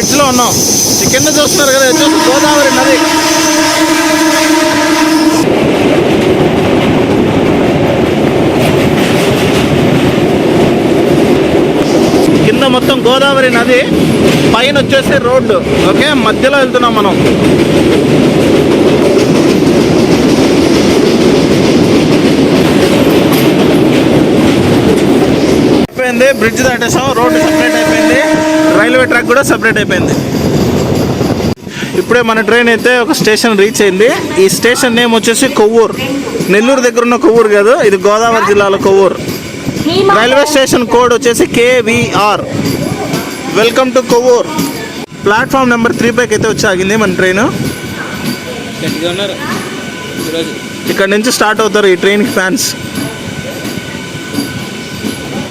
బ్రిడ్జ్లో ఉన్నాం. కింద చూస్తున్నారు కదా, వచ్చేసి గోదావరి నది. కింద మొత్తం గోదావరి నది, పైన వచ్చేసి రోడ్డు. ఓకే, మధ్యలో వెళ్తున్నాం మనం. అయిపోయింది, బ్రిడ్జ్ దాటేసాం, రోడ్డు సపరేట్ అయిపోయింది, రైల్వే ట్రాక్ కూడా సపరేట్ అయిపోయింది. ఇప్పుడే మన ట్రైన్ అయితే ఒక స్టేషన్ రీచ్ అయింది. ఈ స్టేషన్ నేమ్ వచ్చేసి కొవ్వూరు. నెల్లూరు దగ్గర ఉన్న కొవ్వూరు కాదు, ఇది గోదావరి జిల్లాలో కొవ్వూరు. రైల్వే స్టేషన్ కోడ్ వచ్చేసి KVR. Welcome to Kovvur. Platform number 3 పైకి అయితే వచ్చి ఆగింది మన ట్రైన్. ఇక్కడ నుంచి స్టార్ట్ అవుతారు ఈ ట్రైన్కి ఫ్యాన్స్.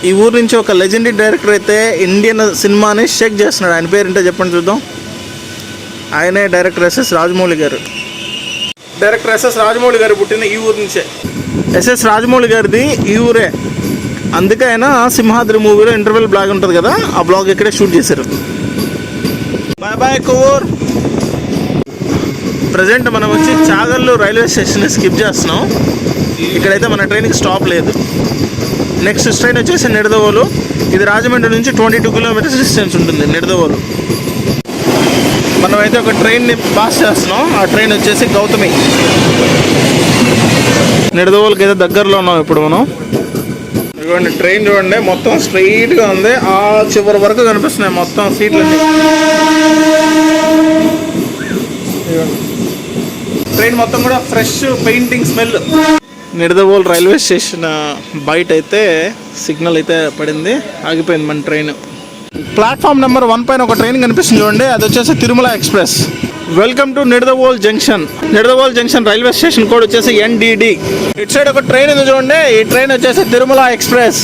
ఈ ఊరు నుంచి ఒక లెజెండరీ డైరెక్టర్ అయితే ఇండియన్ సినిమాని షేక్ చేస్తున్నాడు. ఆయన పేరేంటో చెప్పండి చూద్దాం. ఆయనే డైరెక్టర్ SS రాజమౌళి గారు. డైరెక్టర్ SS రాజమౌళి గారు పుట్టిన ఈ ఊరు నుంచే. SS రాజమౌళి గారిది ఈ ఊరే. అందుకే ఆయన సింహాద్రి మూవీలో ఇంటర్వెల్ బ్లాగ్ ఉంటుంది కదా, ఆ బ్లాగ్ ఇక్కడే షూట్ చేశారు. Bye bye Kovvur. ప్రజెంట్ మనం వచ్చి చాగల్లు రైల్వే స్టేషన్ స్కిప్ చేస్తున్నాం. ఇక్కడైతే మన ట్రైన్కి స్టాప్ లేదు. నెక్స్ట్ ట్రైన్ వచ్చేసి నిడదవోలు. ఇది రాజమండ్రి నుంచి 22 కిలోమీటర్స్ డిస్టెన్స్ ఉంటుంది నిడదవోలు. మనమైతే ఒక ట్రైన్ని పాస్ చేస్తున్నాం. ఆ ట్రైన్ వచ్చేసి గౌతమి. నిడదవోలుకి అయితే దగ్గరలో ఉన్నాం ఇప్పుడు మనం. ఇదిగోండి ట్రైన్ చూడండి, మొత్తం స్ట్రైట్గా ఉంది. ఆ చివరి వరకు కనిపిస్తున్నాయి మొత్తం సీట్లన్నీ. ట్రైన్ మొత్తం కూడా fresh painting smell. Nidadavolu railway station బయట అయితే సిగ్నల్ అయితే పడింది, ఆగిపోయింది మన ట్రైన్. ప్లాట్ఫామ్ నెంబర్ 1 పైన ఒక ట్రైన్ కనిపిస్తుంది చూడండి, అది వచ్చేసి Tirumala express. Welcome to Nidadavol junction. Nidadavol junction railway station code వచ్చేసి NDD. ఇటు సైడ్ ఒక ట్రైన్ ఉంది చూడండి, ఈ ట్రైన్ వచ్చేసి తిరుమల ఎక్స్ప్రెస్.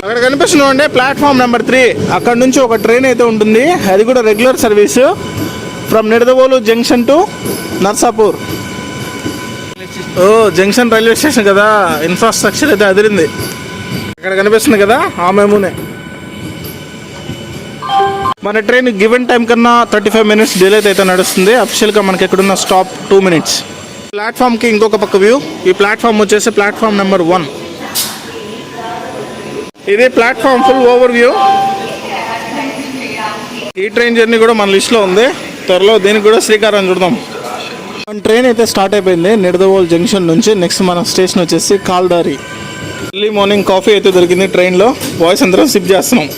అక్కడ కనిపిస్తుంది చూడండి ప్లాట్ఫామ్ నెంబర్ 3. అక్కడ నుంచి ఒక ట్రైన్ అయితే ఉంటుంది, అది కూడా regular service from Nidadavolu junction to Narsapur. ఓ జంక్షన్ రైల్వే స్టేషన్ కదా, ఇన్ఫ్రాస్ట్రక్చర్ అయితే అదిరింది. అక్కడ కనిపిస్తుంది కదా ఆ మేమునే. మన ట్రైన్ గివెన్ టైం కన్నా 35 మినిట్స్ డిలే అయితే నడుస్తుంది. అఫిషియల్గా మనకి ఎక్కడున్న స్టాప్ 2 మినిట్స్. ప్లాట్ఫామ్కి ఇంకొక పక్క వ్యూ. ఈ ప్లాట్ఫామ్ వచ్చేసి ప్లాట్ఫామ్ నెంబర్ 1. ఇది ప్లాట్ఫామ్ ఫుల్ ఓవర్ వ్యూ. ఈ ట్రైన్ జర్నీ కూడా మన లిస్ట్లో ఉంది, త్వరలో దీనికి కూడా శ్రీకారం చుడదాం. మన ట్రైన్ అయితే స్టార్ట్ అయిపోయింది నిడదవోల్ జంక్షన్ నుంచి. నెక్స్ట్ మన స్టేషన్ వచ్చేసి కాల్దారి. ఎర్లీ మార్నింగ్ కాఫీ అయితే దొరికింది ట్రైన్లో. బాయ్స్ అందరం సిప్ చేస్తున్నాం.